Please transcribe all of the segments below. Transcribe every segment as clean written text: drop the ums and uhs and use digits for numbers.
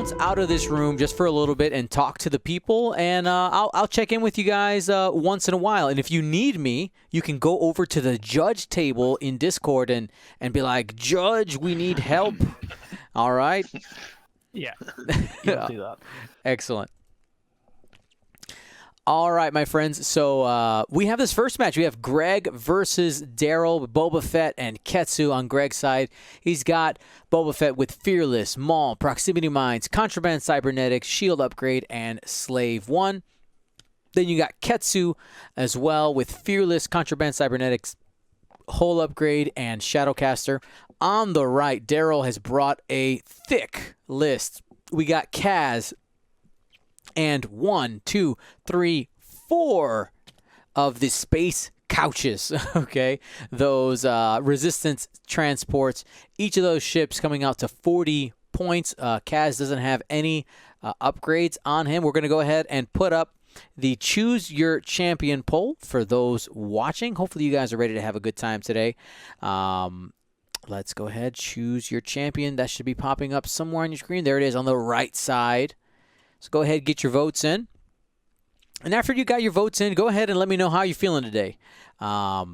bounce out of this room just for a little bit and talk to the people, and I'll check in with you guys once in a while. And if you need me, you can go over to the judge table in Discord and be like, Judge, we need help. All right? Yeah, you'll do that. Excellent. All right, my friends. So we have this first match. We have Greg versus Darrell, Boba Fett, and Ketsu on Greg's side. He's got Boba Fett with Fearless, Maul, Proximity Mines, Contraband Cybernetics, Shield Upgrade, and Slave 1. Then you got Ketsu as well with Fearless, Contraband Cybernetics, Hull Upgrade, and Shadowcaster. On the right, Darrell has brought a thick list. We got Kaz, and 1, 2, 3, 4 of the space couches, okay? Those resistance transports. Each of those ships coming out to 40 points. Kaz doesn't have any upgrades on him. We're going to go ahead and put up the Choose Your Champion poll for those watching. Hopefully you guys are ready to have a good time today. Let's go ahead. Choose your champion. That should be popping up somewhere on your screen. There it is on the right side. So go ahead and get your votes in. And after you got your votes in, go ahead and let me know how you're feeling today. I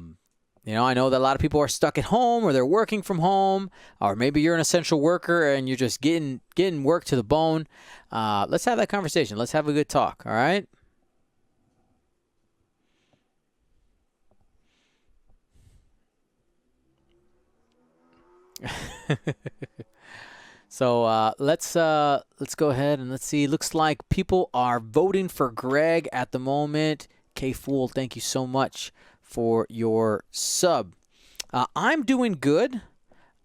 know that a lot of people are stuck at home or they're working from home, or maybe you're an essential worker and you're just getting work to the bone. Let's have that conversation. Let's have a good talk, all right? So let's go ahead and let's see. Looks like people are voting for Greg at the moment. K-Fool, thank you so much for your sub. I'm doing good.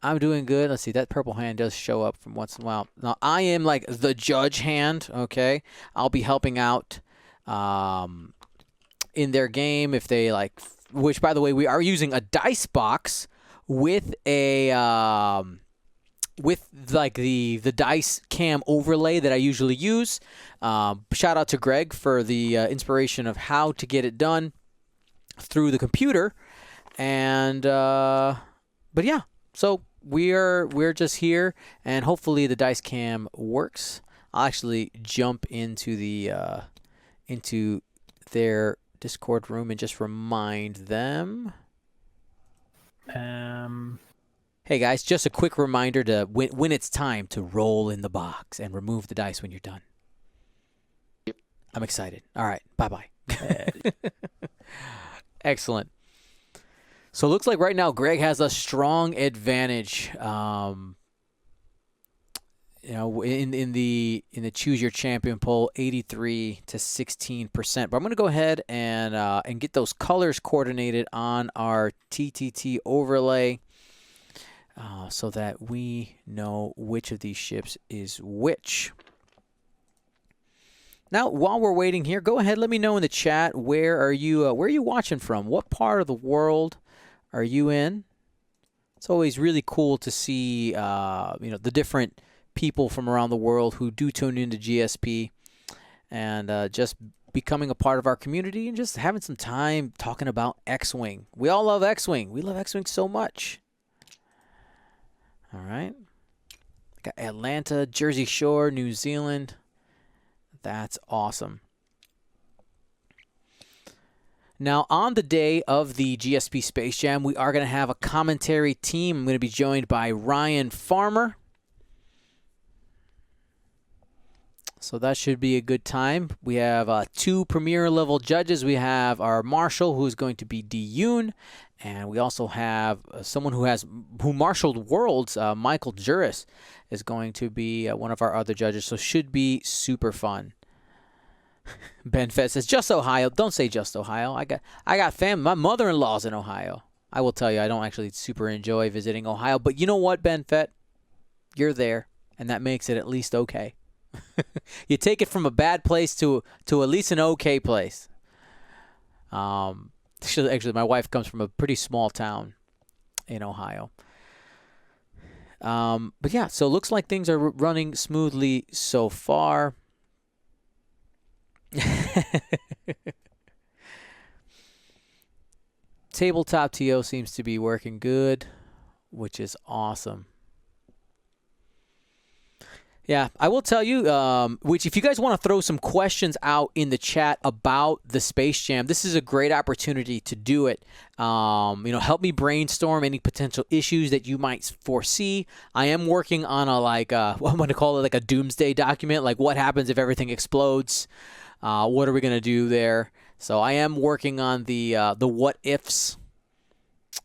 Let's see. That purple hand does show up from once in a while. Now, I am like the judge hand, okay? I'll be helping out in their game if they like, which, by the way, we are using a dice box with a... with like the dice cam overlay that I usually use. Shout out to Greg for the inspiration of how to get it done through the computer. And but yeah, so we're just here, and hopefully the dice cam works. I'll actually jump into into their Discord room and just remind them. Hey guys, just a quick reminder to when it's time to roll in the box and remove the dice when you're done. Yep. I'm excited. All right, bye-bye. Excellent. So it looks like right now Greg has a strong advantage. In the Choose Your Champion poll, 83 to 16%. But I'm going to go ahead and get those colors coordinated on our TTT overlay. So that we know which of these ships is which. Now, while we're waiting here, go ahead. Let me know in the chat where are you watching from? What part of the world are you in? It's always really cool to see the different people from around the world who do tune into GSP and just becoming a part of our community and just having some time talking about X-Wing. We all love X-Wing. We love X-Wing so much. All right. Got Atlanta, Jersey Shore, New Zealand. That's awesome. Now, on the day of the GSP Space Jam, we are going to have a commentary team. I'm going to be joined by Ryan Farmer. So that should be a good time. We have 2 premier level judges. We have our Marshal, who's going to be D. Yoon. And we also have someone who marshaled Worlds, Michael Juris, is going to be one of our other judges. So should be super fun. Ben Fett says, just Ohio. Don't say just Ohio. I got family. My mother-in-law's in Ohio. I will tell you, I don't actually super enjoy visiting Ohio. But you know what, Ben Fett? You're there, and that makes it at least okay. You take it from a bad place to at least an okay place. Actually, my wife comes from a pretty small town in Ohio. But yeah, so it looks like things are running smoothly so far. Tabletop TO seems to be working good, which is awesome. Yeah, I will tell you, which if you guys want to throw some questions out in the chat about the Space Jam, this is a great opportunity to do it. Help me brainstorm any potential issues that you might foresee. I am working on what I'm going to call it like a doomsday document, like what happens if everything explodes? What are we going to do there? So I am working on the what ifs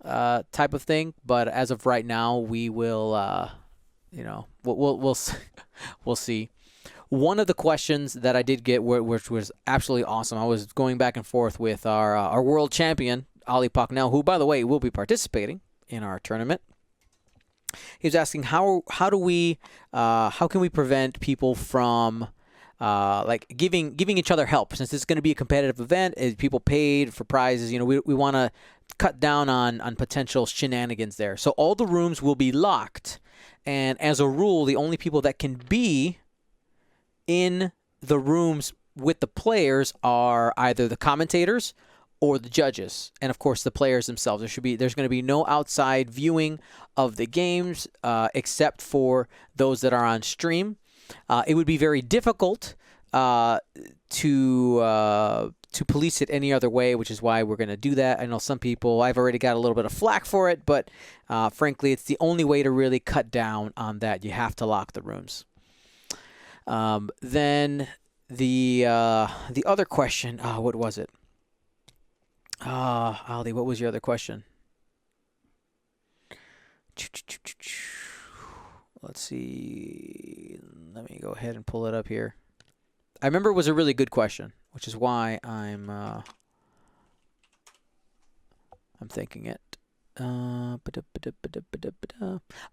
type of thing, but as of right now, we will. We'll see. One of the questions that I did get, which was absolutely awesome, I was going back and forth with our world champion, Ali Paknell, who, by the way, will be participating in our tournament. He was asking how can we prevent people from giving each other help, since this is going to be a competitive event, people paid for prizes. We want to cut down on potential shenanigans there. So all the rooms will be locked. And as a rule, the only people that can be in the rooms with the players are either the commentators or the judges, and of course the players themselves. There's going to be no outside viewing of the games except for those that are on stream. It would be very difficult to police it any other way, which is why we're going to do that. I know some people, I've already got a little bit of flack for it, but frankly, it's the only way to really cut down on that. You have to lock the rooms. Then the other question, what was it? Ali, what was your other question? Let's see. Let me go ahead and pull it up here. I remember it was a really good question, which is why I'm thinking it.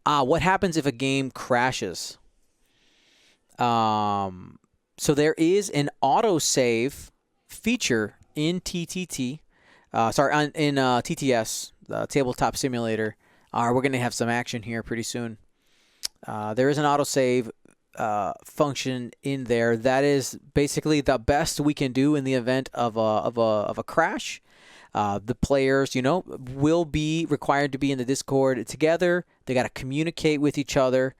What happens if a game crashes? So there is an autosave feature in TTT. In TTS, the Tabletop Simulator. We're going to have some action here pretty soon. There is an autosave function in there that is basically the best we can do in the event of a crash. The players, will be required to be in the Discord together. They got to communicate with each other,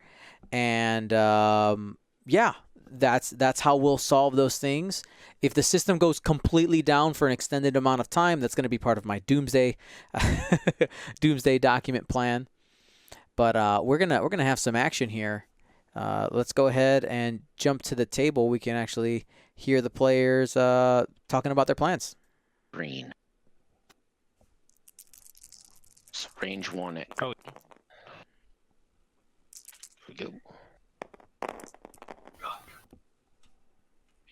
and that's how we'll solve those things. If the system goes completely down for an extended amount of time, that's going to be part of my doomsday document plan. But we're gonna have some action here. Let's go ahead and jump to the table. We can actually hear the players talking about their plans. Green. So range 1 at. Oh. Here we go.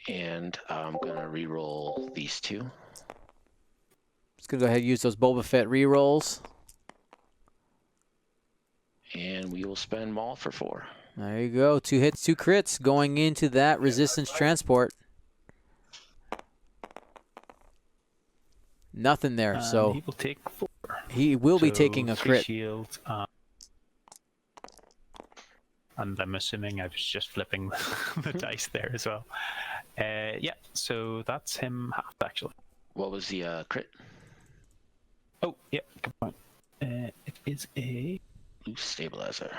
And I'm gonna re-roll these two. Just gonna go ahead and use those Boba Fett re-rolls. And we will spend Maul for 4. There you go. 2 hits, 2 crits going into that resistance transport. Nothing there. So he will take 4. He will be taking a 3 crit. shield. And I'm assuming I was just flipping the dice there as well. Yeah, so that's him half, actually. What was the crit? Oh, yeah, good point. It is a Loose stabilizer.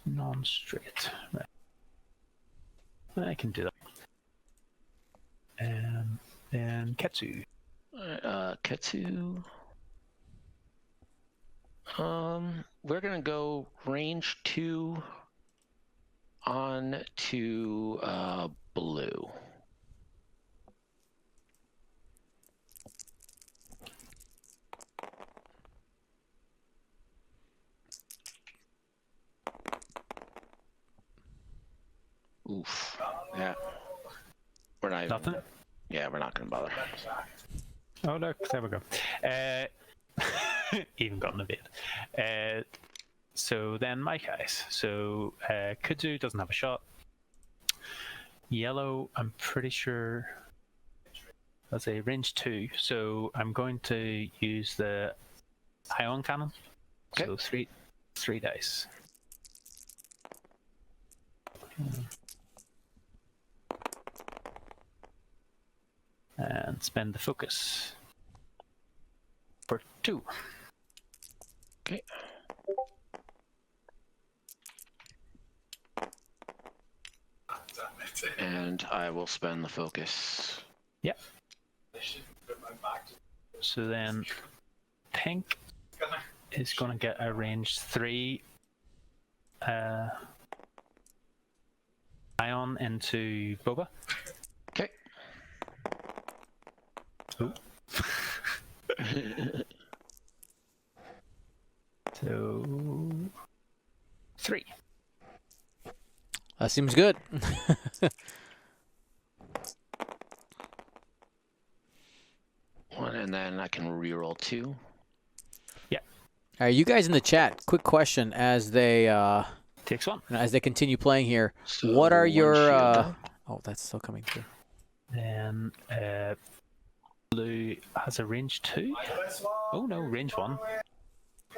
non-straight. Right. I can do that. Then Ketsu. Ketsu. We're gonna go range 2 on to blue. Oof. Yeah. We're not even. Nothing? Yeah, we're not gonna bother. Oh, look, there we go. Even got in the bed. So then my guys. So Kudzu doesn't have a shot. Yellow, I'm pretty sure that's a range 2. So I'm going to use the ion cannon. Okay. So three dice. And spend the focus for 2. Okay. And I will spend the focus. Yep. So then pink is going to get a range 3 ion into Boba. Okay. Oh. So 3. That seems good. One, and then I can reroll 2. All right, you guys in the chat, quick question as they Takes 1. continue playing here. So What are one your shield up. oh, that's still coming through. Then blue has a range 2. Oh no, range 1.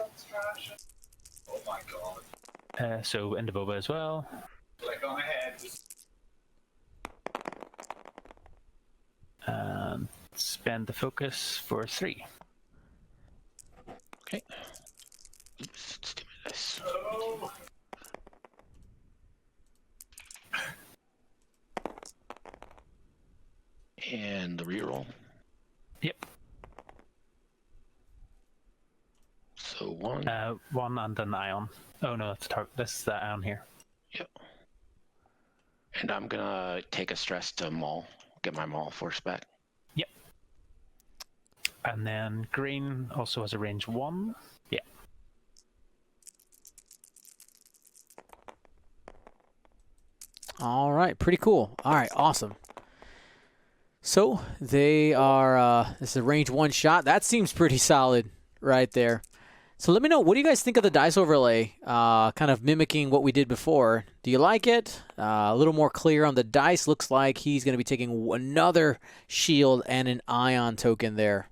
Oh my god. So into Boba as well. Click on ahead. And spend the focus for 3. Okay. Oops, let's do this. Oh. And the reroll. Yep. So 1. 1 and an ion. Oh no, this is the ion here. Yep. And I'm gonna take a stress to maul. Get my maul force back. Yep. And then green also has a range 1. Yeah. All right, pretty cool. All right, awesome. So they are. This is a range 1 shot. That seems pretty solid right there. So let me know, what do you guys think of the dice overlay? Kind of mimicking what we did before. Do you like it? A little more clear on the dice. Looks like he's going to be taking another shield and an ion token there.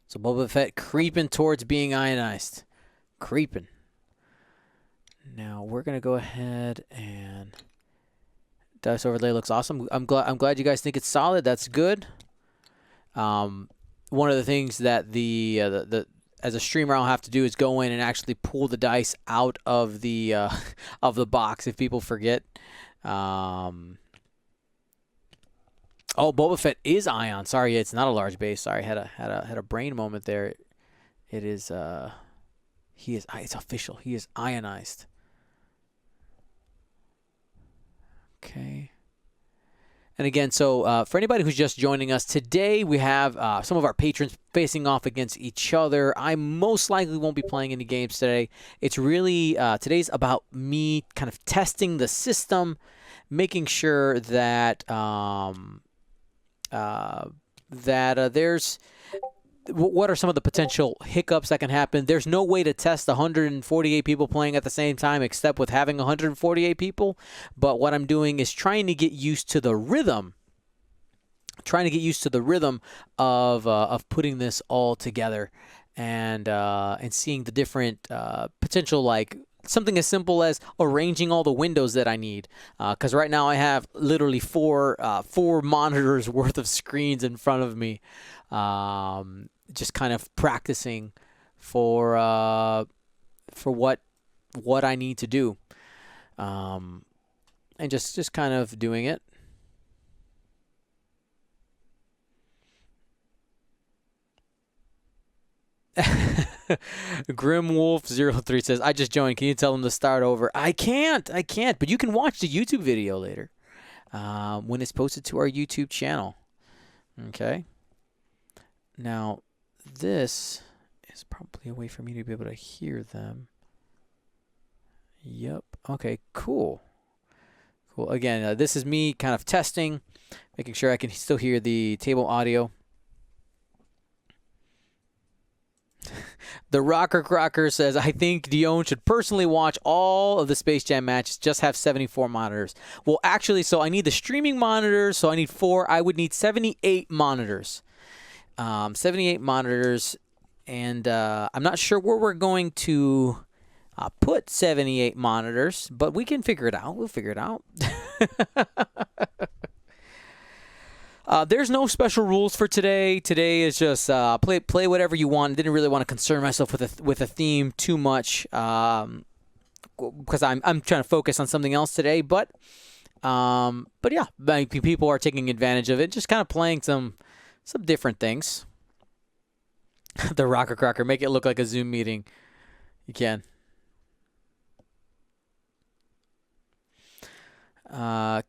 So Boba Fett creeping towards being ionized. Creeping. Now we're going to go ahead and dice overlay looks awesome. I'm glad you guys think it's solid. That's good. One of the things that the as a streamer I'll have to do is go in and actually pull the dice out of the box if people forget. Oh, Boba Fett is ion. Sorry, it's not a large base. Sorry, had a brain moment there. It is he is. It's official. He is ionized. Okay. And again, so for anybody who's just joining us, today we have some of our patrons facing off against each other. I most likely won't be playing any games today. It's really, today's about me kind of testing the system, making sure that there's, what are some of the potential hiccups that can happen. There's no way to test 148 people playing at the same time except with having 148 people. But what I'm doing is trying to get used to the rhythm. Of putting this all together and seeing the different potential, like something as simple as arranging all the windows that I need. Because right now I have literally four monitors worth of screens in front of me. Just kind of practicing for what I need to do, and just kind of doing it. Grimwolf03 says, I just joined. Can you tell them to start over? I can't. But you can watch the YouTube video later when it's posted to our YouTube channel. Okay. Now, this is probably a way for me to be able to hear them. Yep. Okay, cool. Cool. Again, this is me kind of testing, making sure I can still hear the table audio. The Rocker Crocker says, I think Dion should personally watch all of the Space Jam matches, just have 74 monitors. Well, actually, so I need the streaming monitors, so I need 4. I would need 78 monitors. 78 monitors, and I'm not sure where we're going to put 78 monitors, but we can figure it out. We'll figure it out. There's no special rules for today. Today is just play whatever you want. Didn't really want to concern myself with a theme too much because I'm trying to focus on something else today. But But yeah, people are taking advantage of it, just kind of playing some different things. The Rocker Crocker, make it look like a Zoom meeting. You can.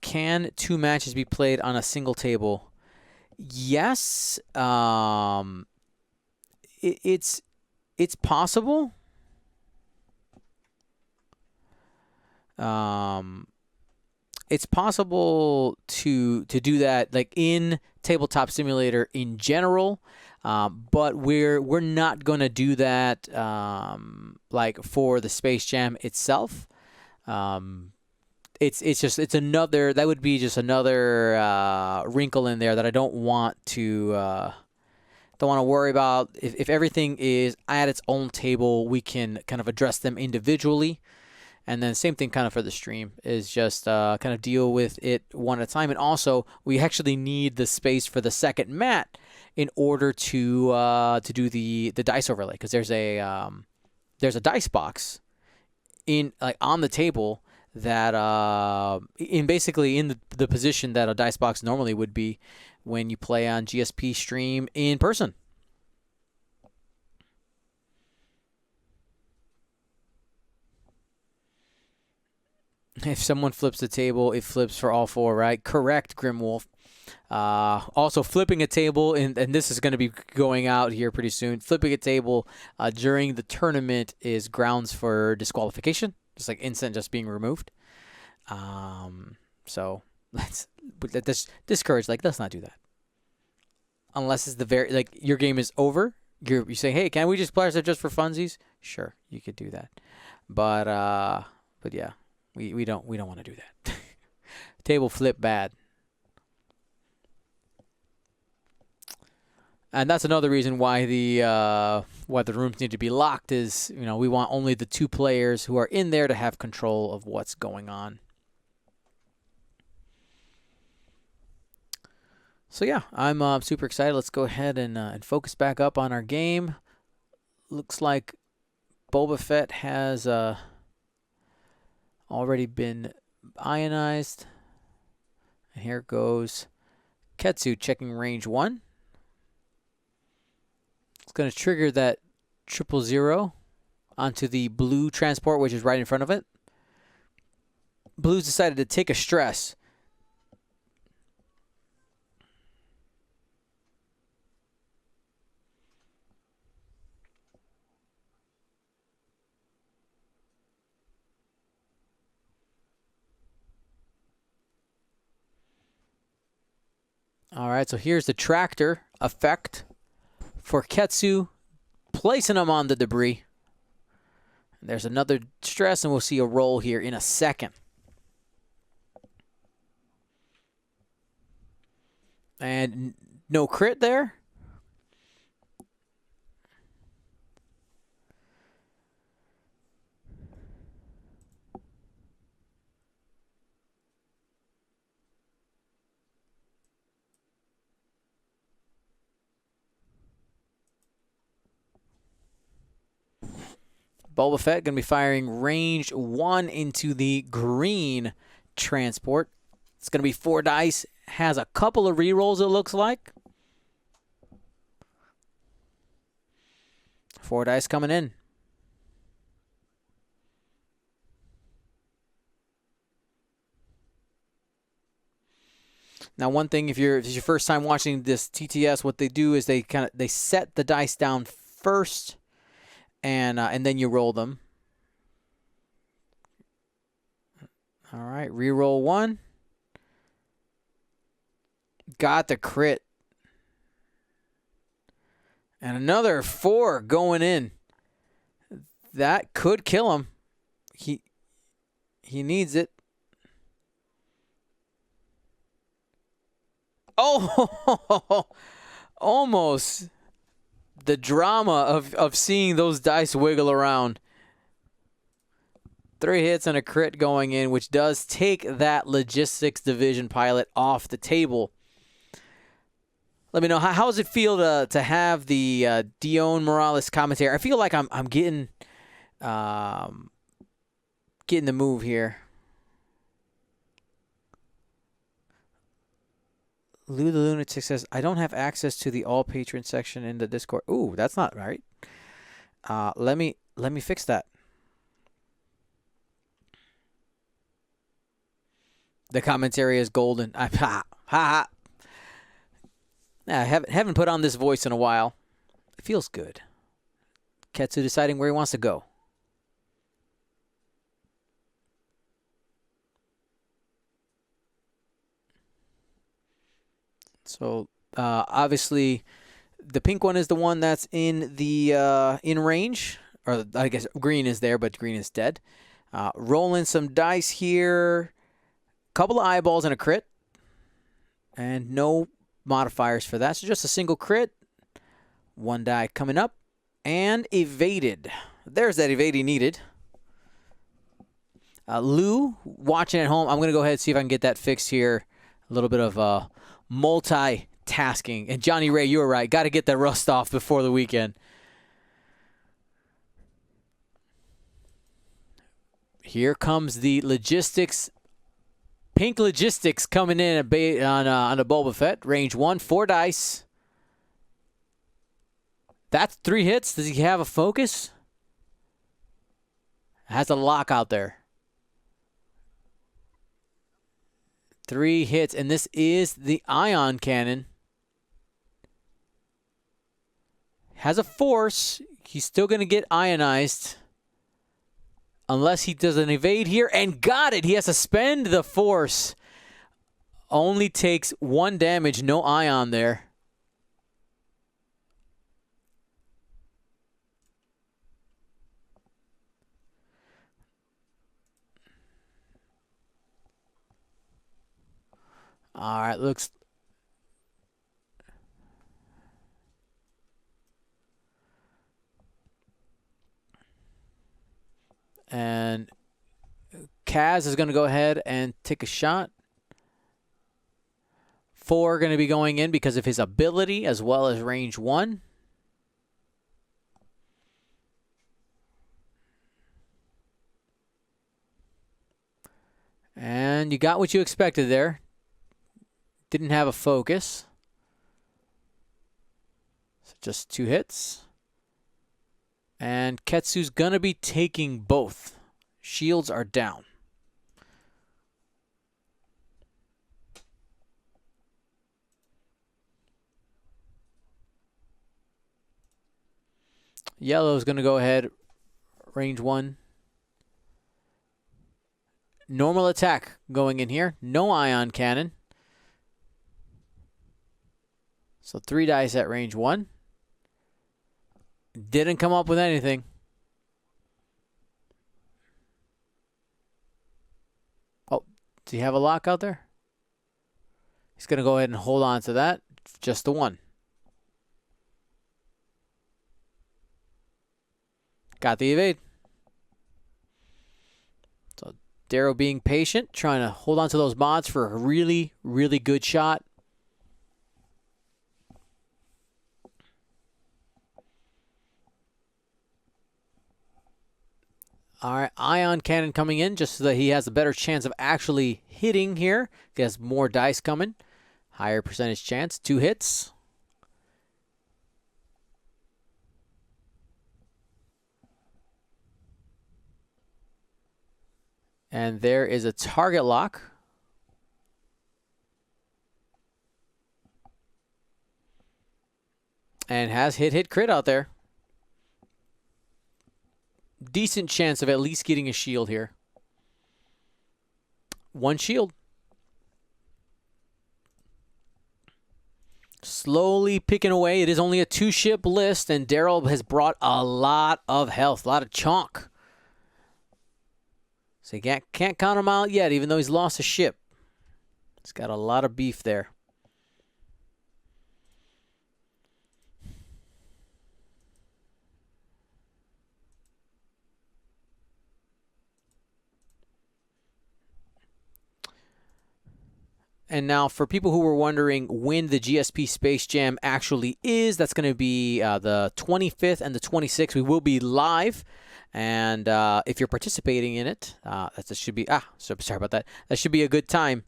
Can 2 matches be played on a single table? Yes. It's possible. It's possible to do that, like in Tabletop Simulator in general, but we're not going to do that like for the Space Jam itself. It's another, that would be just another wrinkle in there that I don't want to worry about. If everything is at its own table, we can kind of address them individually. And then same thing kind of for the stream is just kind of deal with it one at a time. And also, we actually need the space for the second mat in order to do the dice overlay, because there's a dice box on the table that in the position that a dice box normally would be when you play on GSP stream in person. If someone flips the table, it flips for all 4, right? Correct, Grimwolf. Also, flipping a table, and this is going to be going out here pretty soon, flipping a table during the tournament is grounds for disqualification, just like instant just being removed. So let's discourage, like, let's not do that. Unless it's your game is over. You're saying, hey, can we just play ourselves just for funsies? Sure, you could do that. But yeah. We don't want to do that. Table flip bad. And that's another reason why the rooms need to be locked is, we want only the 2 players who are in there to have control of what's going on. So yeah, I'm super excited. Let's go ahead and focus back up on our game. Looks like Boba Fett has already been ionized. And here goes Ketsu checking range 1. It's going to trigger that 000 onto the blue transport, which is right in front of it. Blue's decided to take a stress. All right, so here's the tractor effect for Ketsu, placing him on the debris. There's another stress, and we'll see a roll here in a second. And no crit there. Boba Fett going to be firing range 1 into the green transport. It's going to be 4 dice. Has a couple of rerolls, it looks like. 4 dice coming in. Now, one thing, if it's your first time watching this TTS, what they do is they set the dice down first, and then you roll them. All right, reroll 1. Got the crit. And another 4 going in. That could kill him. He needs it. Oh, almost. The drama of seeing those dice wiggle around. 3 hits and a crit going in, which does take that logistics division pilot off the table. Let me know, how does it feel to have the Dion Morales commentary? I feel like I'm getting the move here. Lou the Lunatic says, I don't have access to the all patron section in the Discord. Ooh, that's not right. Let me fix that. The commentary is golden. I haven't put on this voice in a while. It feels good. Ketsu deciding where he wants to go. So obviously, the pink one is the one that's in the in range, or I guess green is there, but green is dead. Rolling some dice here, couple of eyeballs and a crit, and no modifiers for that. So just a single crit. One die coming up and evaded. There's that evade he needed. Lou, watching at home, I'm going to go ahead and see if I can get that fixed here. A little bit of multitasking. And Johnny Ray, you were right. Got to get that rust off before the weekend. Here comes the logistics. Pink logistics coming in on a Boba Fett. Range 1, 4 dice. That's 3 hits. Does he have a focus? Has a lock out there. 3 hits, and this is the ion cannon. Has a force. He's still going to get ionized. Unless he does an evade here, and got it. He has to spend the force. Only takes 1 damage, no ion there. All right, looks. And Kaz is going to go ahead and take a shot. 4 going to be going in because of his ability as well as range 1. And you got what you expected there. Didn't have a focus. So just 2 hits. And Ketsu's going to be taking both. Shields are down. Yellow's going to go ahead. Range 1. Normal attack going in here. No ion cannon. So 3 dice at range 1. Didn't come up with anything. Oh, do you have a lock out there? He's going to go ahead and hold on to that. Just the 1. Got the evade. So Darrell being patient, trying to hold on to those mods for a really, really good shot. All right, ion cannon coming in just so that he has a better chance of actually hitting here. He has more dice coming. Higher percentage chance. 2 hits. And there is a target lock. And has hit crit out there. Decent chance of at least getting a shield here. 1 shield. Slowly picking away. It is only a 2-ship list, and Darrell has brought a lot of health, a lot of chunk. So you can't count him out yet, even though he's lost a ship. He's got a lot of beef there. And now for people who were wondering when the GSP Space Jam actually is, that's going to be the 25th and the 26th. We will be live. And if you're participating in it, that should be, sorry about that. That should be a good time.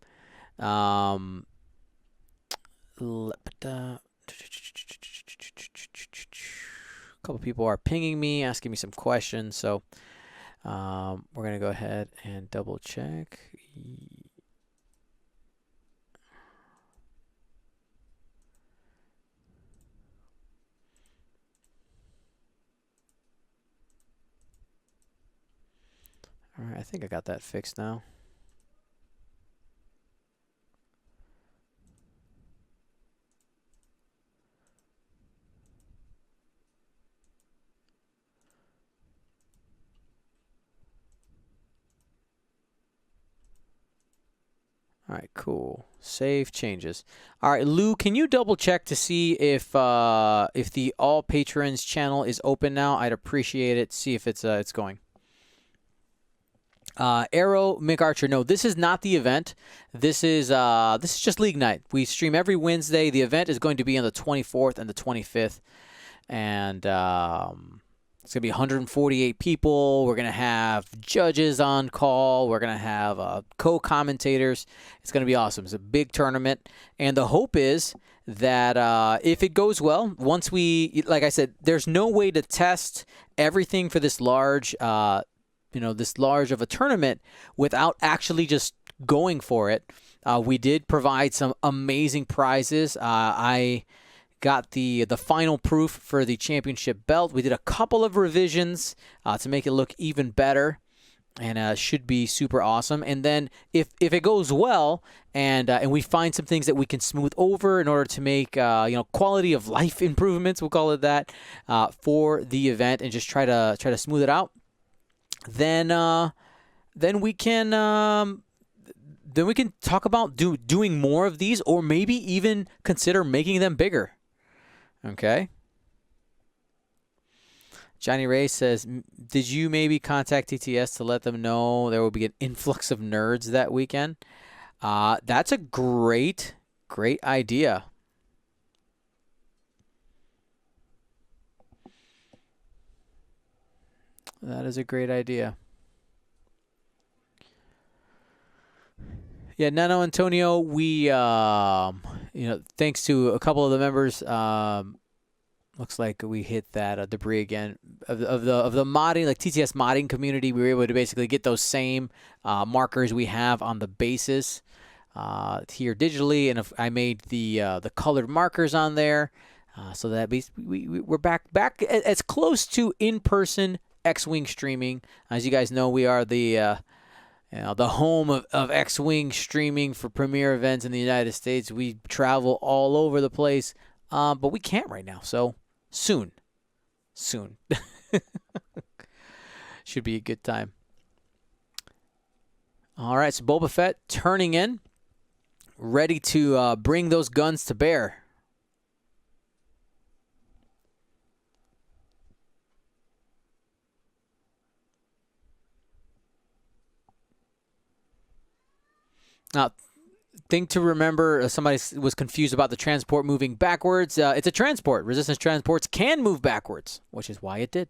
A couple people are pinging me, asking me some questions, so we're gonna go ahead and double check. All right, I think I got that fixed now. All right, cool. Save changes. All right, Lou, can you double check to see if the all patrons channel is open now? I'd appreciate it. See if it's going. Arrow McArcher, no, this is not the event. This is just League Night. We stream every Wednesday. The event is going to be on the 24th and the 25th, and it's gonna be 148 people. We're gonna have judges on call. We're gonna have co-commentators. It's gonna be awesome. It's a big tournament, and the hope is that if it goes well, once we, like I said, there's no way to test everything for this large. This large of a tournament without actually just going for it. We did provide some amazing prizes. I got the final proof for the championship belt. We did a couple of revisions to make it look even better, and should be super awesome. And then if it goes well, and we find some things that we can smooth over in order to make quality of life improvements, we'll call it that, for the event, and just try to smooth it out. Then we can talk about doing more of these, or maybe even consider making them bigger. Okay. Johnny Ray says, did you maybe contact TTS to let them know there will be an influx of nerds that weekend? That's a great idea. That is a great idea. Yeah, Nano Antonio, we thanks to a couple of the members, looks like we hit that debris again of the modding, like TTS modding community. We were able to basically get those same markers we have on the bases here digitally, and if I made the colored markers on there, so that we're back as close to in-person X-Wing streaming. As you guys know, we are the home of X-Wing streaming for premier events in the United States. We travel all over the place, but we can't right now. So soon. Should be a good time. All right, so Boba Fett turning in, ready to bring those guns to bear. Now, thing to remember, somebody was confused about the transport moving backwards. It's a transport. Resistance transports can move backwards, which is why it did.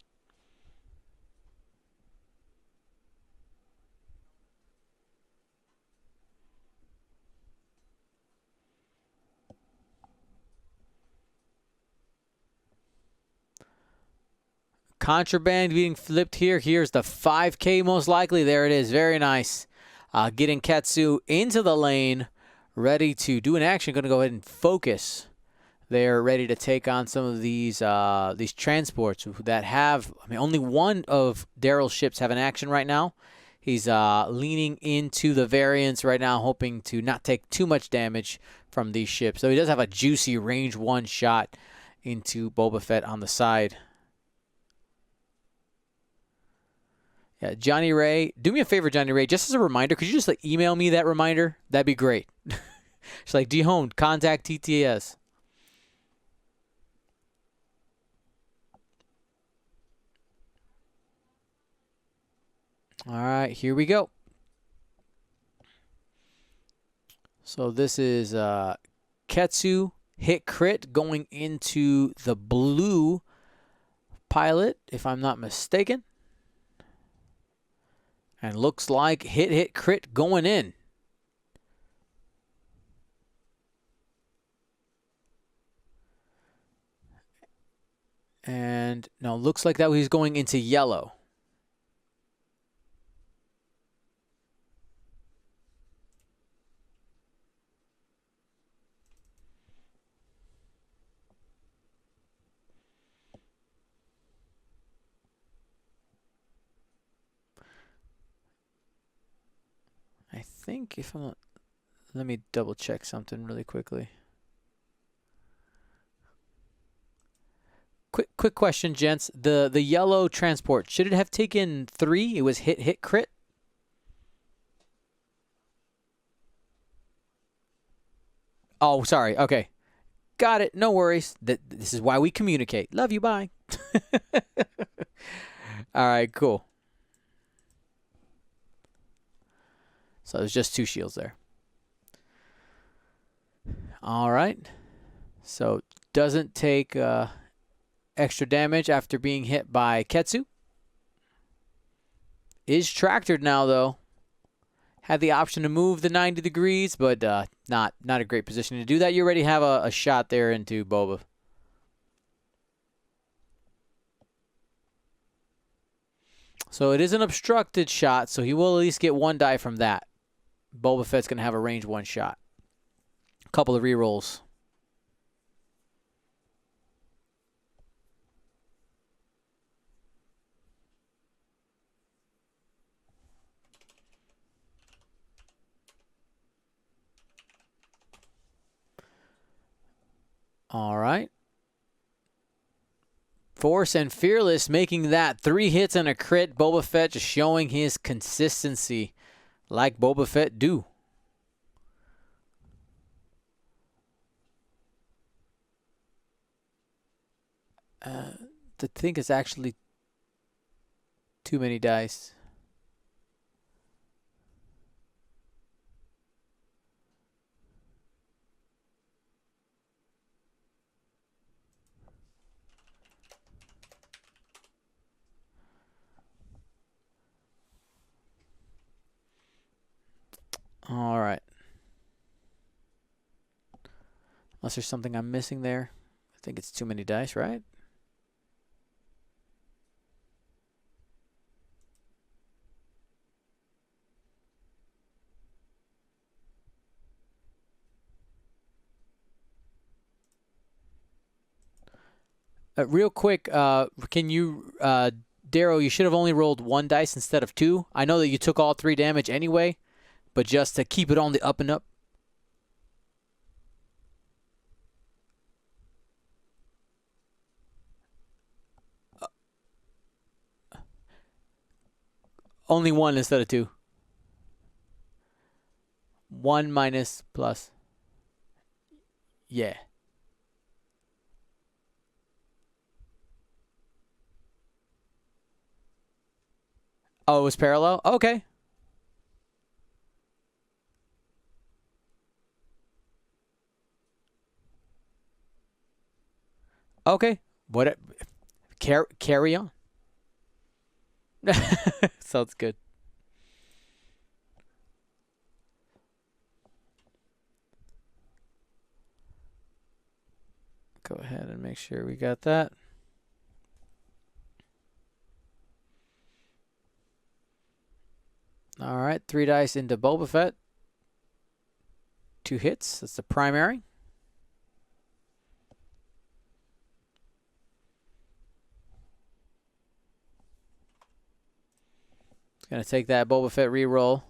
Contraband being flipped here. Here's the 5K most likely. There it is. Very nice. Getting Ketsu into the lane, ready to do an action. Going to go ahead and focus. They're ready to take on some of these transports that have. I mean, only one of Darrell's ships have an action right now. He's leaning into the variants right now, hoping to not take too much damage from these ships. So he does have a juicy range 1 shot into Boba Fett on the side. Yeah, Johnny Ray, do me a favor, Johnny Ray, just as a reminder, could you just email me that reminder? That'd be great. It's like, Dehoned, contact TTS. All right, here we go. So this is Ketsu hit crit going into the blue pilot, if I'm not mistaken. And looks like hit crit going in. And no, looks like that he's going into yellow. I think if I'm, let me double check something really quickly. Quick question, gents. The yellow transport, should it have taken 3? It was hit crit. Oh, sorry. Okay, got it. No worries. This is why we communicate. Love you. Bye. All right. Cool. So there's just 2 shields there. All right. So doesn't take extra damage after being hit by Ketsu. Is tractored now, though. Had the option to move the 90 degrees, but not a great position to do that. You already have a shot there into Boba. So it is an obstructed shot, so he will at least get 1 die from that. Boba Fett's going to have a range 1 shot. A couple of rerolls. All right. Force and Fearless making that 3 hits and a crit. Boba Fett just showing his consistency like Boba Fett do. I think it's actually too many dice. All right. Unless there's something I'm missing there. I think it's too many dice, right? Real quick, can you, Darrell, you should have only rolled 1 dice instead of 2. I know that you took all 3 damage anyway, but just to keep it on the up and up. Only 1 instead of 2. 1 minus plus. Yeah. Oh, it was parallel? Okay. Okay. What? Carry on. Sounds good. Go ahead and make sure we got that. All right, 3 dice into Boba Fett. 2 hits. That's the primary. It's going to take that Boba Fett reroll.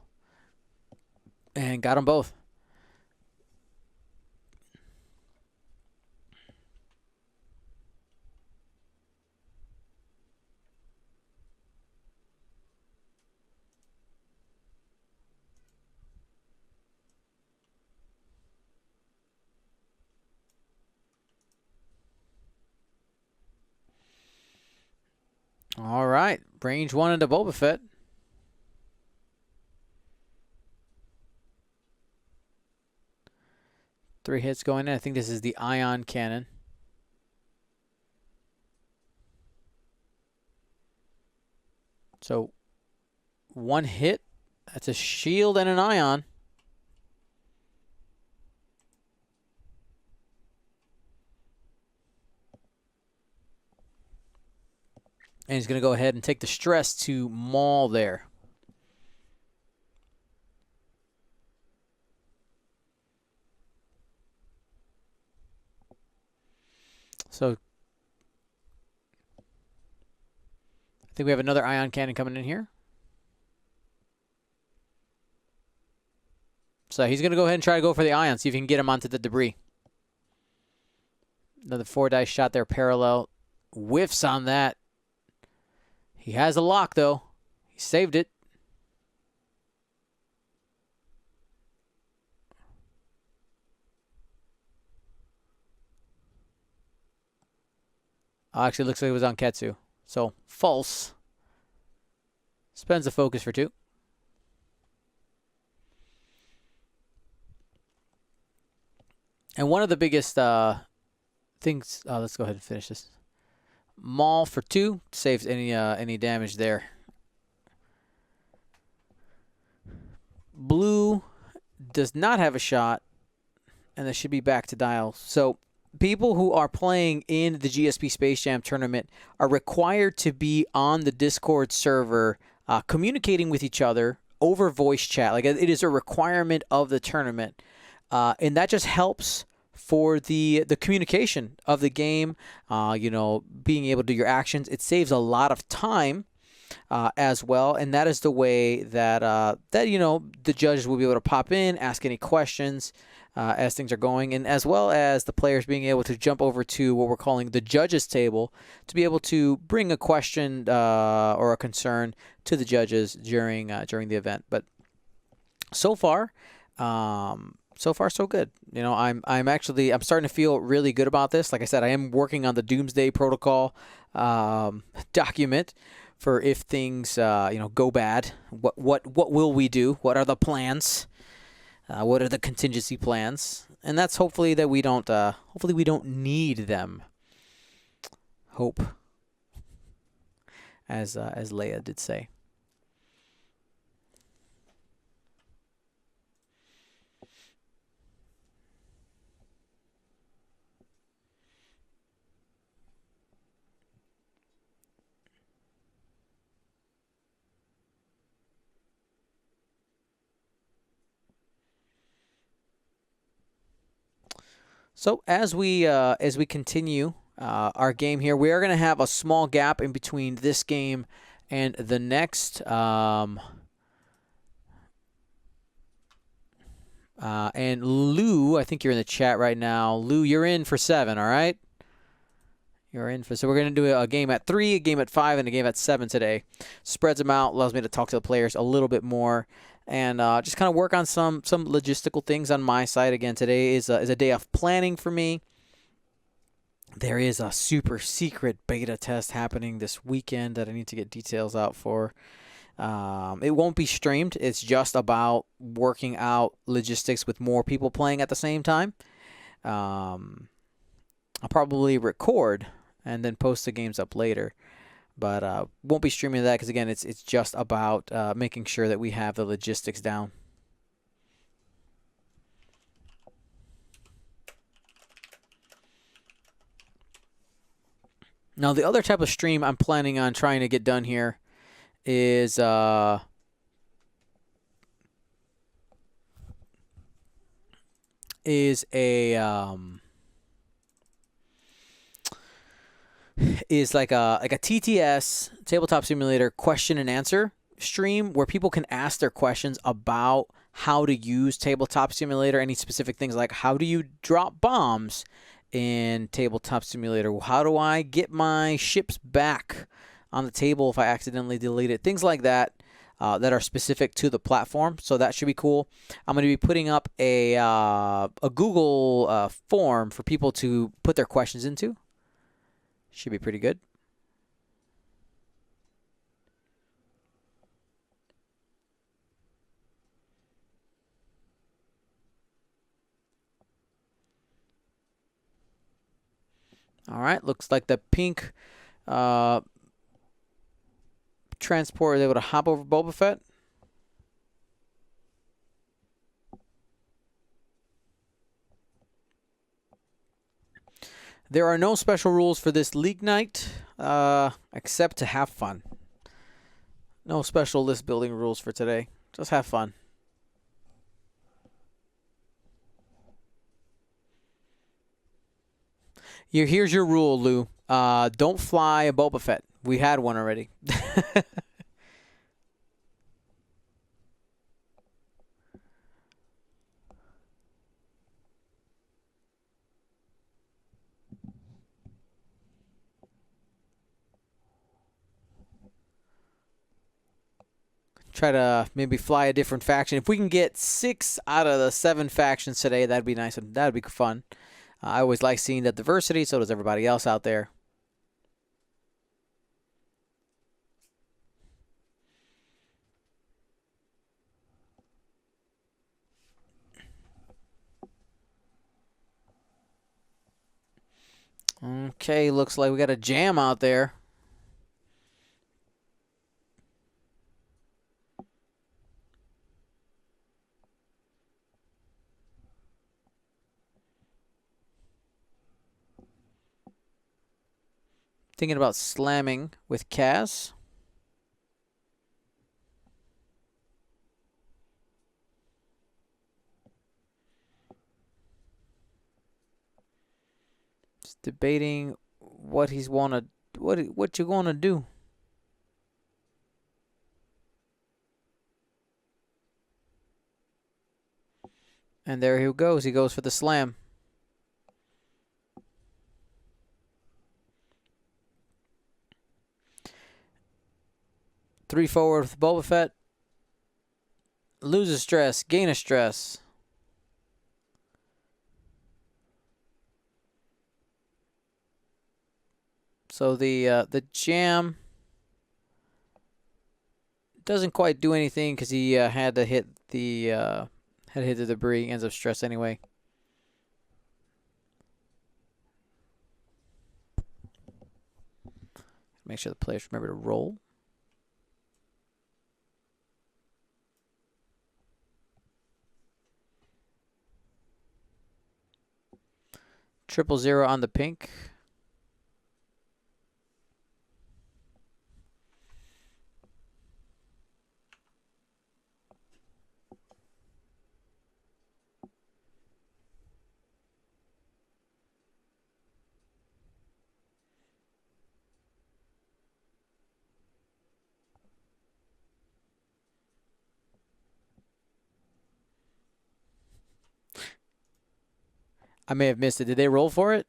And got them both. All right, range 1 into Boba Fett. Three hits going in. I think this is the ion cannon. So 1 hit. That's a shield and an ion. And he's going to go ahead and take the stress to Maul there. So I think we have another ion cannon coming in here. So he's going to go ahead and try to go for the ion, see if he can get him onto the debris. Another 4-dice shot there, parallel. Whiffs on that. He has a lock, though. He saved it. Actually, looks like it was on Ketsu. So, false. Spends the focus for 2. And one of the biggest things... let's go ahead and finish this. Maul for 2. Saves any damage there. Blue does not have a shot. And that should be back to dial. So... people who are playing in the GSP Space Jam tournament are required to be on the Discord server communicating with each other over voice chat. Like, it is a requirement of the tournament. And that just helps for the communication of the game, being able to do your actions. It saves a lot of time as well. And that is the way that, the judges will be able to pop in, ask any questions, as things are going, and as well as the players being able to jump over to what we're calling the judges table to be able to bring a question or a concern to the judges during the event. But so far so good. I'm starting to feel really good about this. Like I said, I am working on the Doomsday Protocol document for if things go bad. What will we do? What are the plans? What are the contingency plans? And that's hopefully that we don't need them. Hope, as Leia did say. So as we continue our game here, we are going to have a small gap in between this game and the next. And Lou, I think you're in the chat right now. Lou, you're in for 7, all right? You're in for, so we're going to do a game at 3, a game at 5, and a game at 7 today. Spreads them out, allows me to talk to the players a little bit more, and just kind of work on some logistical things on my side. Again, today is a day of planning for me. There is a super secret beta test happening this weekend that I need to get details out for. It won't be streamed. It's just about working out logistics with more people playing at the same time. I'll probably record and then post the games up later. But won't be streaming that because, again, it's just about making sure that we have the logistics down. Now, the other type of stream I'm planning on trying to get done here is like a TTS, Tabletop Simulator, question and answer stream where people can ask their questions about how to use Tabletop Simulator, any specific things like how do you drop bombs in Tabletop Simulator, how do I get my ships back on the table if I accidentally delete it, things like that that are specific to the platform. So that should be cool. I'm going to be putting up a Google form for people to put their questions into. Should be pretty good. All right, looks like the pink transport is able to hop over Boba Fett. There are no special rules for this league night. except to have fun. No special list building rules for today. Just have fun. Here's your rule, Lou. Don't fly a Boba Fett. We had one already. Try to maybe fly a different faction. If we can get 6 out of the 7 factions today, that'd be nice. That'd be fun. I always like seeing that diversity. So does everybody else out there. Okay, looks like we got a jam out there. Thinking about slamming with Kaz. Just debating what he's wanna what you gonna do. And there he goes. He goes for the slam. Three forward with Boba Fett. Loses stress, gain a stress. So the jam doesn't quite do anything because he had to hit the debris. Ends up stress anyway. Make sure the players remember to roll. Triple zero on the pink. I may have missed it. Did they roll for it?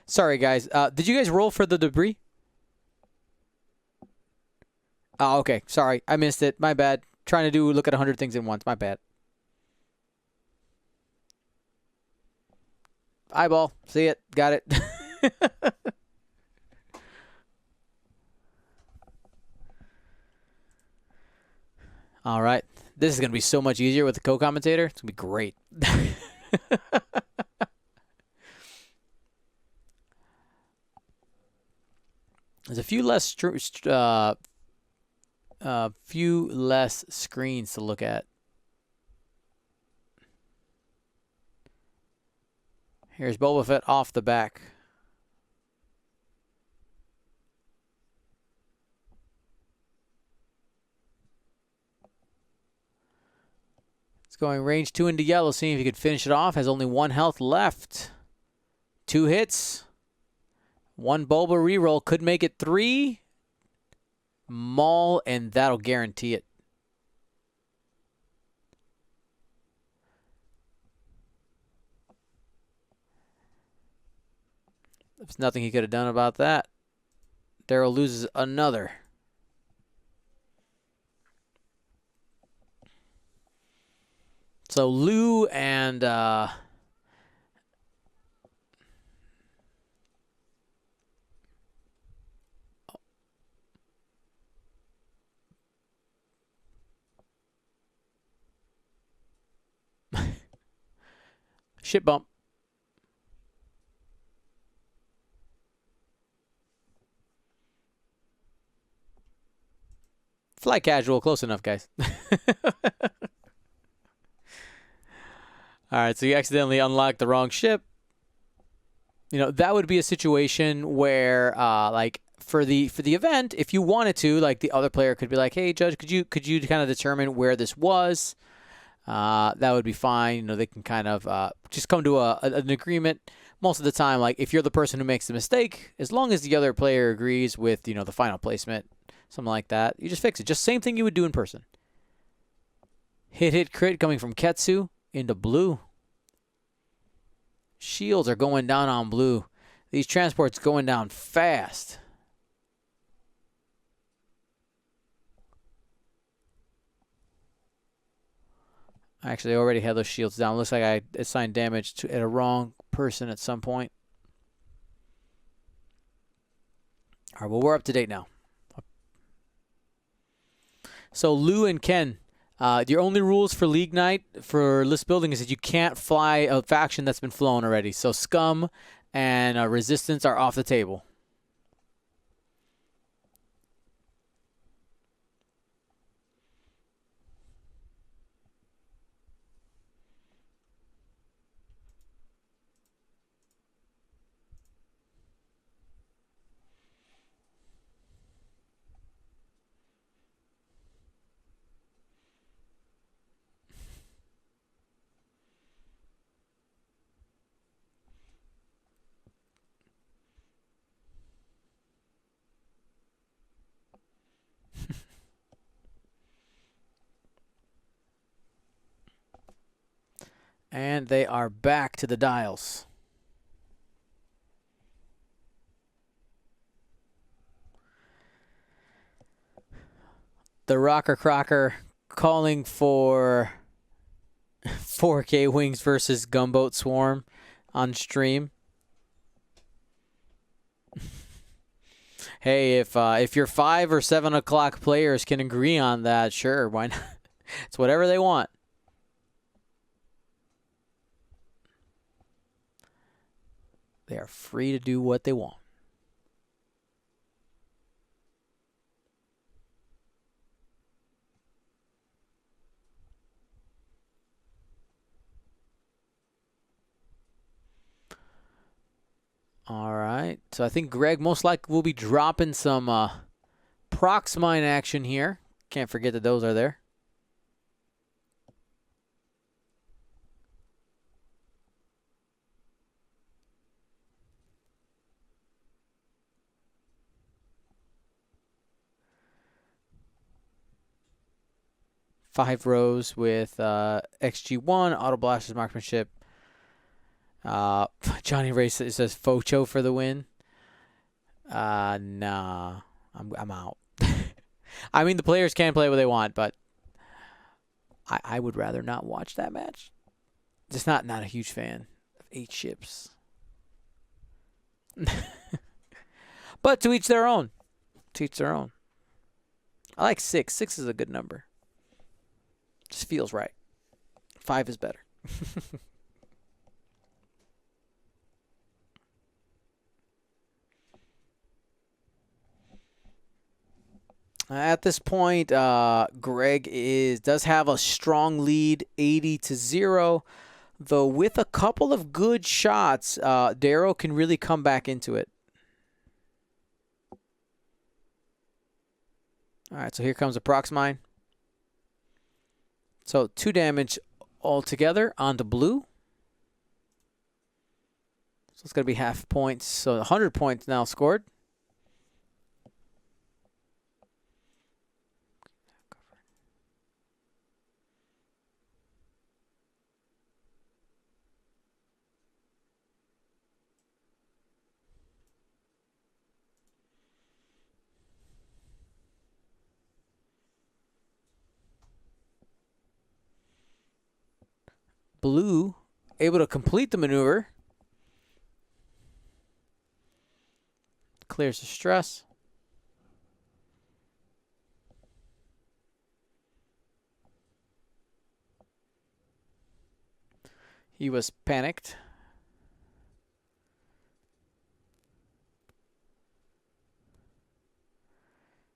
Sorry, guys. Did you guys roll for the debris? Oh, okay. Sorry. I missed it. My bad. Trying to look at 100 things at once. My bad. Eyeball. See it. Got it. All right. This is going to be so much easier with the co-commentator. It's going to be great. There's a few less screens to look at. Here's Boba Fett off the back. It's going range 2 into yellow, seeing if he could finish it off. Has only 1 health left. 2 hits. 1 Boba reroll. Could make it 3. Maul, and that'll guarantee it. There's nothing he could have done about that. Darrell loses another. So Lou and shit bump. Fly casual, close enough, guys. All right, so you accidentally unlocked the wrong ship. You know, that would be a situation where, like, for the event, if you wanted to, like, the other player could be like, hey, Judge, could you kind of determine where this was? That would be fine. You know, they can kind of just come to an agreement. Most of the time, like, if you're the person who makes the mistake, as long as the other player agrees with, you know, the final placement, something like that, you just fix it. Just same thing you would do in person. Hit, crit coming from Ketsu into blue. Shields are going down on blue. These transports going down fast. I actually already had those shields down. Looks like I assigned damage to a wrong person at some point. All right, well, we're up to date now. So Lou and Ken, your only rules for League Night for list building is that you can't fly a faction that's been flown already. So Scum and Resistance are off the table. And they are back to the dials. The Rocker Crocker calling for 4K Wings versus Gumboat Swarm on stream. Hey, if your 5 or 7 o'clock players can agree on that, sure, why not? It's whatever they want. They are free to do what they want. All right. So I think Greg most likely will be dropping some prox mine action here. Can't forget that those are there. Five rows with XG1, Auto Blasters, Marksmanship. Johnny Ray says Focho for the win. Nah, I'm out. I mean, the players can play what they want, but I would rather not watch that match. Just not a huge fan of 8 ships. But to each their own. To each their own. I like 6. 6 is a good number. Just feels right. 5 is better. At this point, Greg does have a strong lead, 80-0. Though with a couple of good shots, Darrell can really come back into it. All right, so here comes a prox mine. So 2 damage altogether onto blue. So it's going to be half points. So 100 points now scored. Blue able to complete the maneuver. Clears the stress. He was panicked.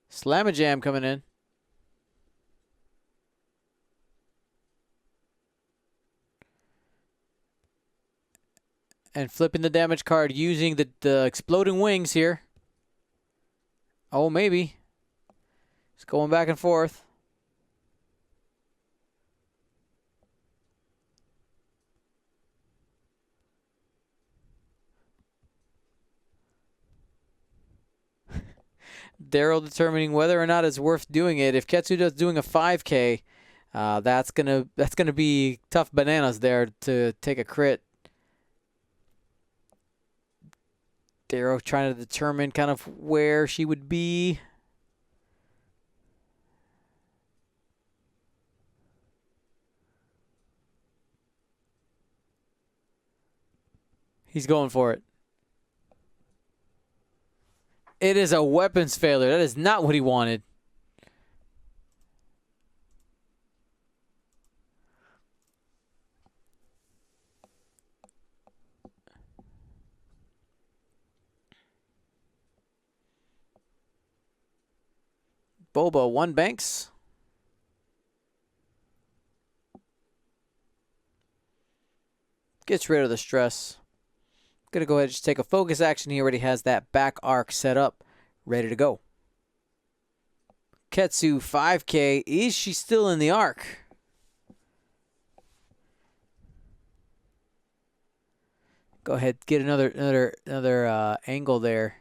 Slam-a-jam coming in. And flipping the damage card using the exploding wings here. Oh, maybe. It's going back and forth. Darrell determining whether or not it's worth doing it. If Ketsu does doing a 5K, that's gonna be tough bananas there to take a crit. Darrell trying to determine kind of where she would be. He's going for it. It is a weapons failure. That is not what he wanted. Boba, 1 banks. Gets rid of the stress. Gonna go ahead and just take a focus action. He already has that back arc set up, ready to go. Ketsu 5K. Is she still in the arc? Go ahead, get another angle there.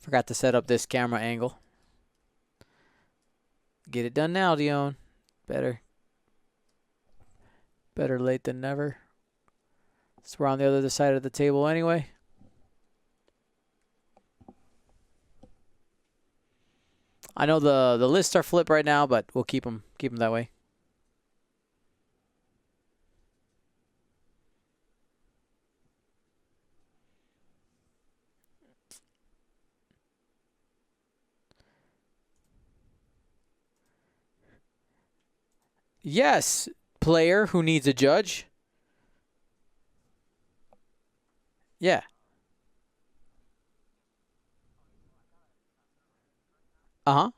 Forgot to set up this camera angle. Get it done now, Dion. Better late than never. So we're on the other side of the table anyway. I know the lists are flipped right now, but we'll keep them that way. Yes, player who needs a judge. Yeah. Uh-huh.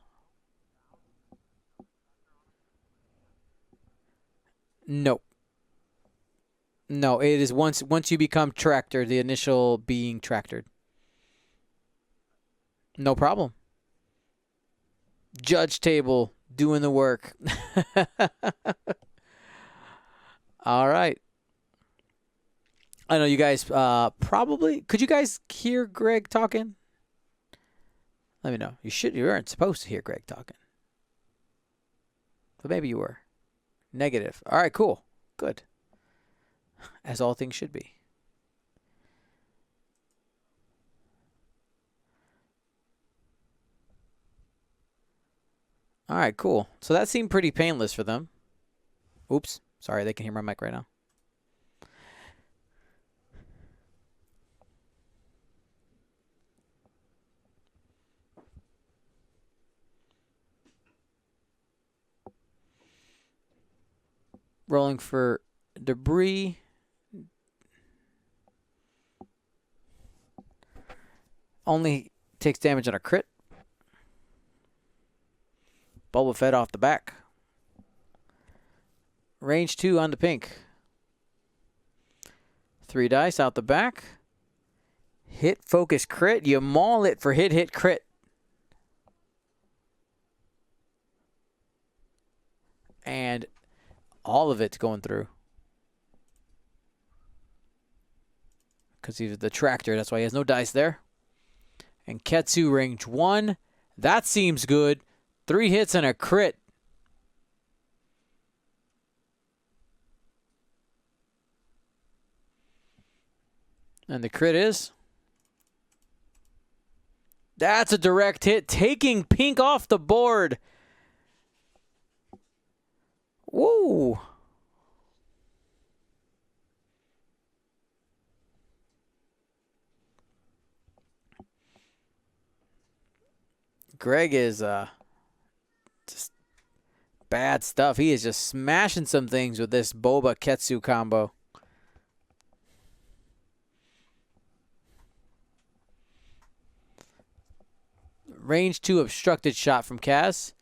No. No, it is once you become tractor, the initial being tractored. No problem. Judge table doing the work. All right. I know you guys probably... Could you guys hear Greg talking? Let me know. You weren't supposed to hear Greg talking. But maybe you were. Negative. All right, cool. Good. As all things should be. All right, cool. So that seemed pretty painless for them. Oops. Sorry, they can hear my mic right now. Rolling for debris. Only takes damage on a crit. Boba Fett off the back. Range 2 on the pink. 3 dice out the back. Hit, focus, crit. You maul it for hit, hit, crit. And all of it's going through. Because he's the tractor. That's why he has no dice there. And Ketsu range 1. That seems good. 3 hits and a crit. And the crit is? That's a direct hit, taking pink off the board. Woo! Greg is just bad stuff. He is just smashing some things with this Boba Ketsu combo. Range 2 obstructed shot from Kaz.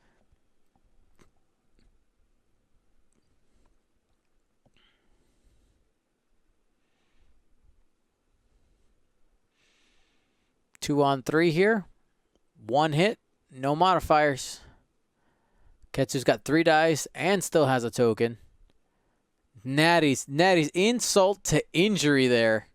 Two on three here. One hit, no modifiers. Ketsu's got 3 dice and still has a token. Natty's insult to injury there.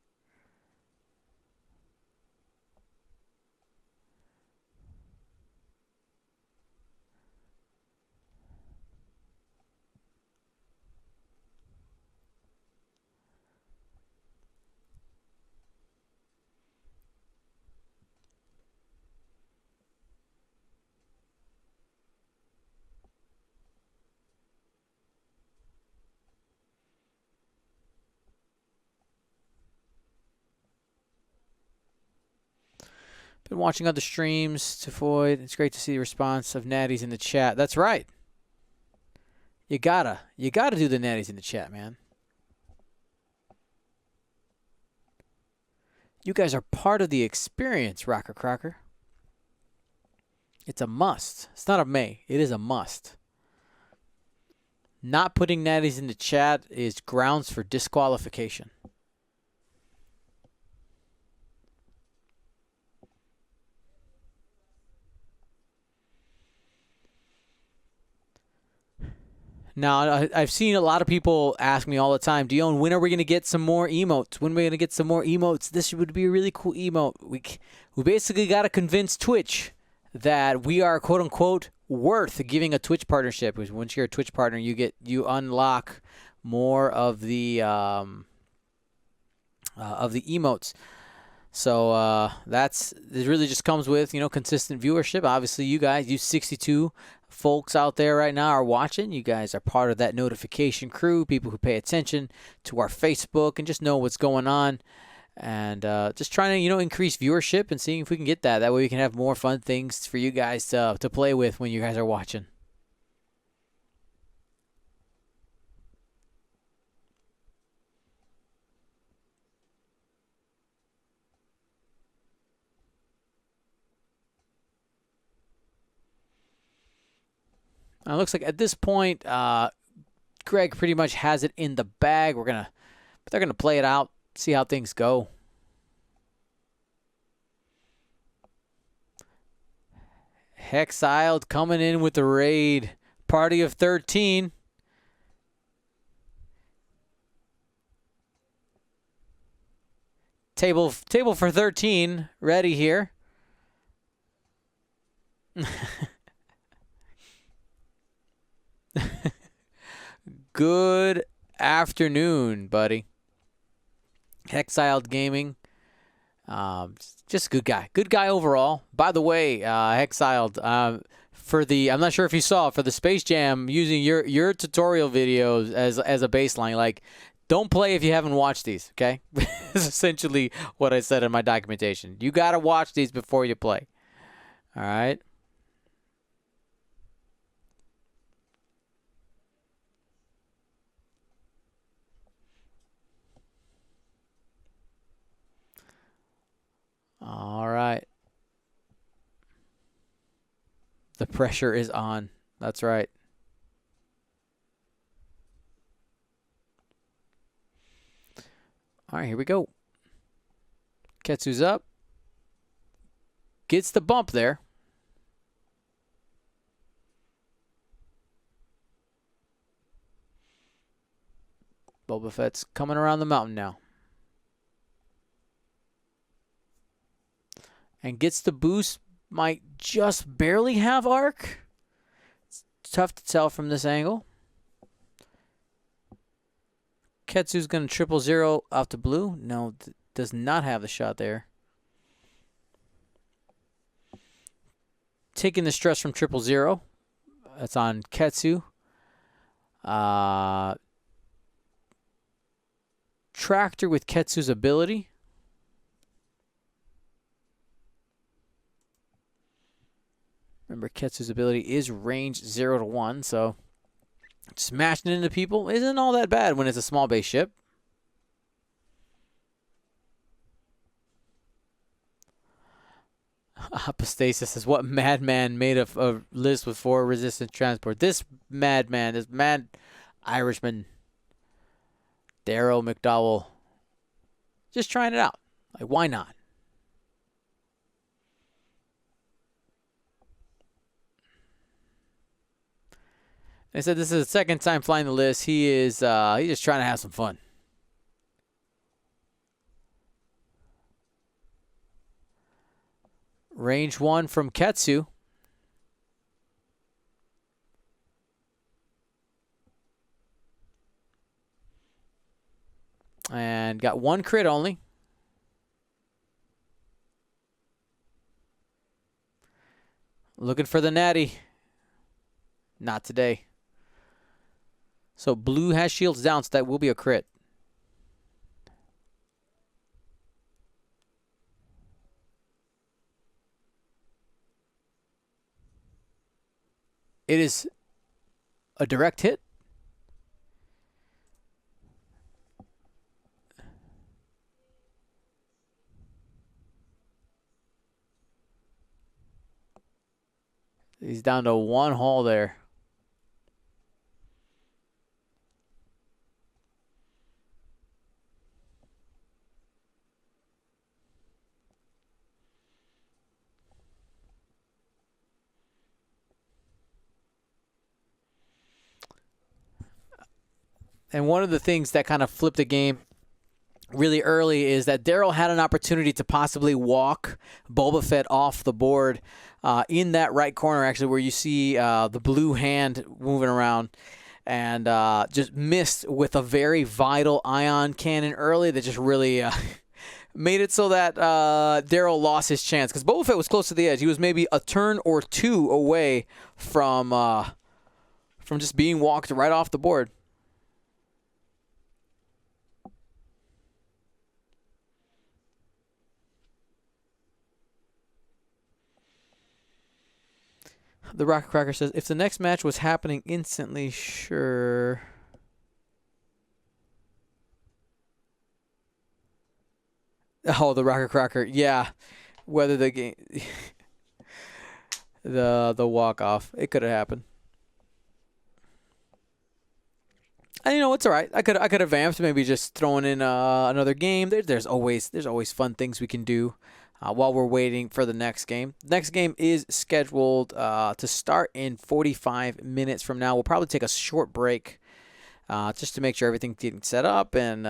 Been watching other streams to Foyd. It's great to see the response of natties in the chat. That's right. You gotta do the natties in the chat, man. You guys are part of the experience, Rocker Crocker. It's a must. It's not a may. It is a must. Not putting natties in the chat is grounds for disqualification. Now, I've seen a lot of people ask me all the time, Dion, when are we going to get some more emotes? When are we going to get some more emotes? This would be a really cool emote. We basically got to convince Twitch that we are, quote unquote, worth giving a Twitch partnership. Because once you're a Twitch partner, you unlock more of the emotes. So it really just comes with, consistent viewership. Obviously, you guys, you 62 folks out there right now are watching. You guys are part of that notification crew, people who pay attention to our Facebook and just know what's going on. And just trying to, increase viewership and seeing if we can get that. That way we can have more fun things for you guys to play with when you guys are watching. It looks like at this point, Greg pretty much has it in the bag. They're gonna play it out, see how things go. Hexiled coming in with the raid. Party of 13. Table for 13 ready here. Good afternoon, buddy. Hexiled Gaming. Just a good guy. Good guy overall. By the way, Hexiled, I'm not sure if you saw, for the Space Jam, using your tutorial videos as a baseline, like, don't play if you haven't watched these, okay? That's essentially what I said in my documentation. You got to watch these before you play. All right? All right. The pressure is on. That's right. All right, here we go. Ketsu's up. Gets the bump there. Boba Fett's coming around the mountain now. And gets the boost. Might just barely have arc. It's tough to tell from this angle. Ketsu's going to 0-0 off to blue. No, does not have the shot there. Taking the stress from 0-0. That's on Ketsu. Tractor with Ketsu's ability. Remember, Ketsu's ability is range 0 to 1, so smashing into people isn't all that bad when it's a small base ship. Apostasis says, what madman made a list with 4 resistant transport? This madman, this mad Irishman, Darrell, McDowell, just trying it out. Like, why not? They said this is the second time flying the list. He's just trying to have some fun. Range 1 from Ketsu. And got 1 crit only. Looking for the natty. Not today. So blue has shields down, so that will be a crit. It is a direct hit. He's down to 1 hull there. And one of the things that kind of flipped the game really early is that Darrell had an opportunity to possibly walk Boba Fett off the board in that right corner, actually, where you see the blue hand moving around, and just missed with a very vital ion cannon early that just really made it so that Darrell lost his chance, because Boba Fett was close to the edge. He was maybe a turn or 2 away from just being walked right off the board. The Rocket Cracker says, if the next match was happening instantly, sure. Oh, the Rocket Cracker. Yeah. Whether the game the walk-off. It could have happened. And you know, it's all right. I could have vamped, maybe just throwing in another game. There's always fun things we can do while we're waiting for the next game. The next game is scheduled to start in 45 minutes from now. We'll probably take a short break just to make sure everything's getting set up. And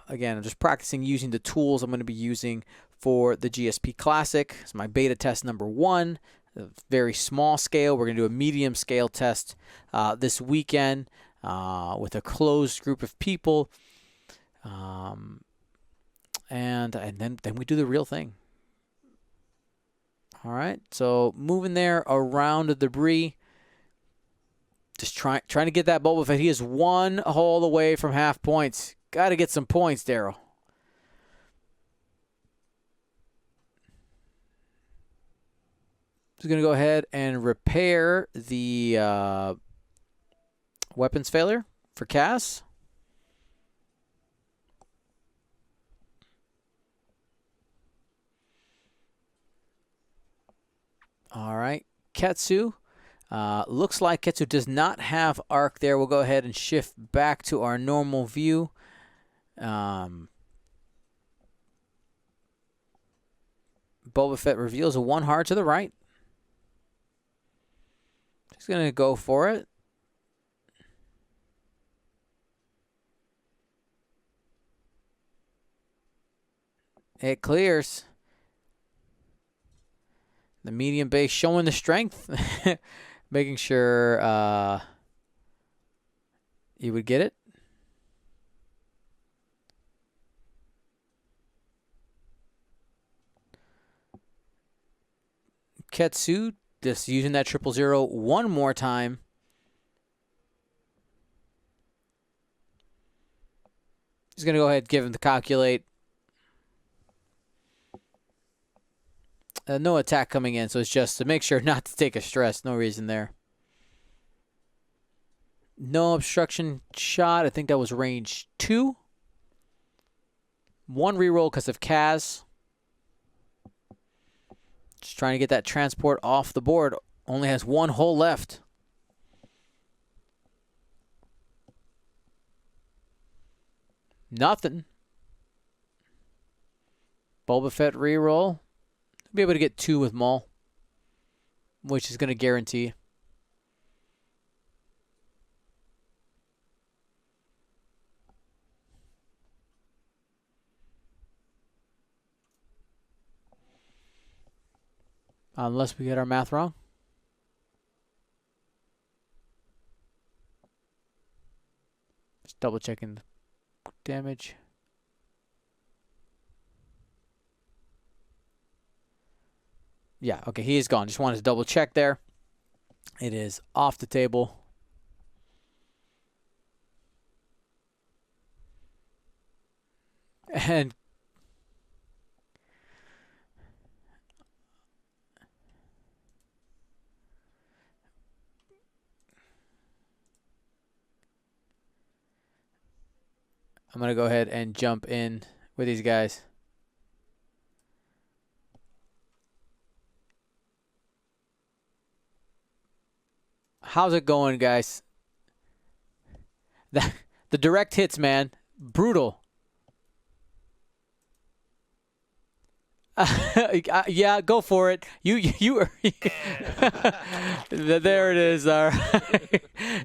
again, I'm just practicing using the tools I'm going to be using for the GSP Classic. It's my beta test number 1, a very small scale. We're going to do a medium scale test this weekend with a closed group of people. And then we do the real thing. All right, so moving there around the debris. Just trying to get that Boba Fett. He is 1 hole away from half points. Got to get some points, Darrell. Just going to go ahead and repair the weapons failure for Cass. All right, Ketsu. Looks like Ketsu does not have arc there. We'll go ahead and shift back to our normal view. Boba Fett reveals a 1 hard to the right. He's going to go for it. It clears. The medium base showing the strength. Making sure you would get it. Ketsu just using that 000 one more time. He's going to go ahead and give him the calculate. No attack coming in, so it's just to make sure not to take a stress. No reason there. No obstruction shot. I think that was range 2. 1 reroll because of Kaz. Just trying to get that transport off the board. Only has one hole left. Nothing. Boba Fett reroll. Be able to get 2 with Maul, which is going to guarantee. Unless we get our math wrong. Just double checking the damage. Yeah, okay, he is gone. Just wanted to double check there. It is off the table. And I'm going to go ahead and jump in with these guys. How's it going, guys? The direct hits, man. Brutal. Yeah, go for it. You are. There it is. All right.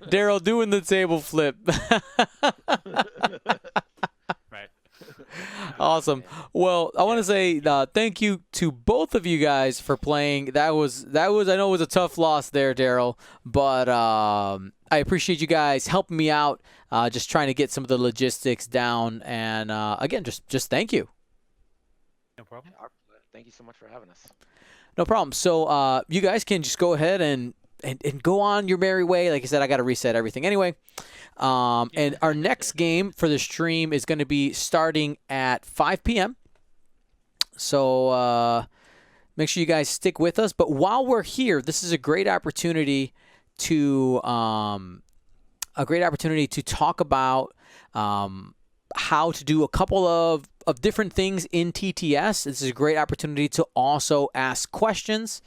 Darrell doing the table flip. Right. Awesome. Well, I want to say thank you to both of you guys for playing. That was I know it was a tough loss there, Darrell, but I appreciate you guys helping me out, just trying to get some of the logistics down. And again, just thank you. No problem. Thank you so much for having us. No problem. So you guys can just go ahead and go on your merry way. Like I said, I got to reset everything anyway. And our next game for the stream is going to be starting at 5 p.m. So make sure you guys stick with us. But while we're here, this is a great opportunity to talk about how to do a couple of different things in TTS. This is a great opportunity to also ask questions.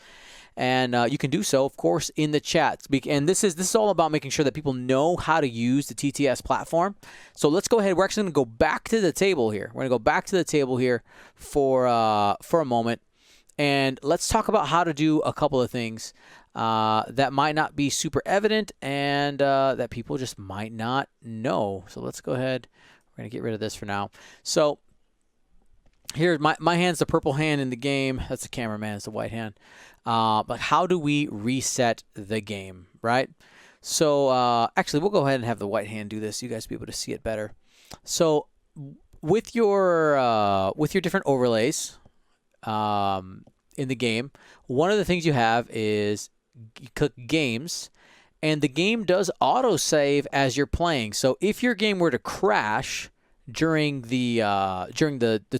And you can do so, of course, in the chat. And this is all about making sure that people know how to use the TTS platform. So let's go ahead. We're actually going to go back to the table here. We're going to go back to the table here for a moment. And let's talk about how to do a couple of things that might not be super evident and that people just might not know. So let's go ahead. We're going to get rid of this for now. So here, my hand's the purple hand in the game. That's the cameraman. It's the white hand. But how do we reset the game, right? So actually, we'll go ahead and have the white hand do this. You guys will be able to see it better. So with your different overlays in the game, one of the things you have is you click Games, and the game does autosave as you're playing. So if your game were to crash during the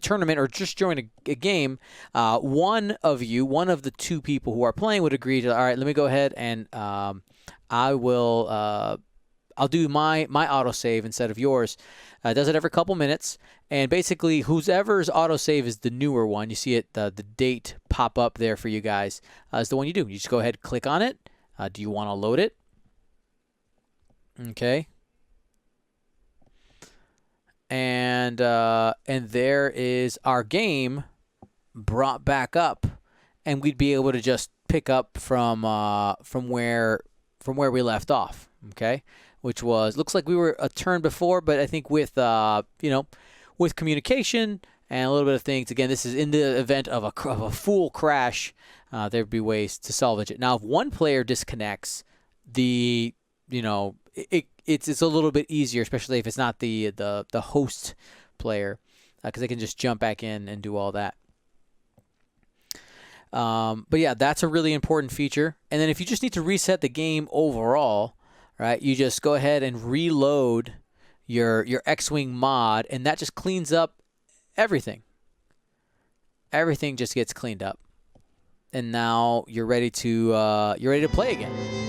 tournament or just during a game, one of the two people who are playing would agree to, all right, let me go ahead and I'll do my autosave instead of yours. Does it every couple minutes, and basically whoever's autosave is the newer one. You see it, the date pop up there for you guys, is the one you do. You just go ahead, click on it. Do you want to load it? Okay. And there is our game brought back up, and we'd be able to just pick up from where we left off. Okay, which looks like we were a turn before, but I think with with communication and a little bit of things. Again, this is in the event of a full crash. There'd be ways to salvage it. Now, if one player disconnects, it's a little bit easier, especially if it's not the host player, because they can just jump back in and do all that. But yeah, that's a really important feature. And then if you just need to reset the game overall, right, you just go ahead and reload your X-Wing mod, and that just cleans up everything. Everything just gets cleaned up. And now you're ready to play again.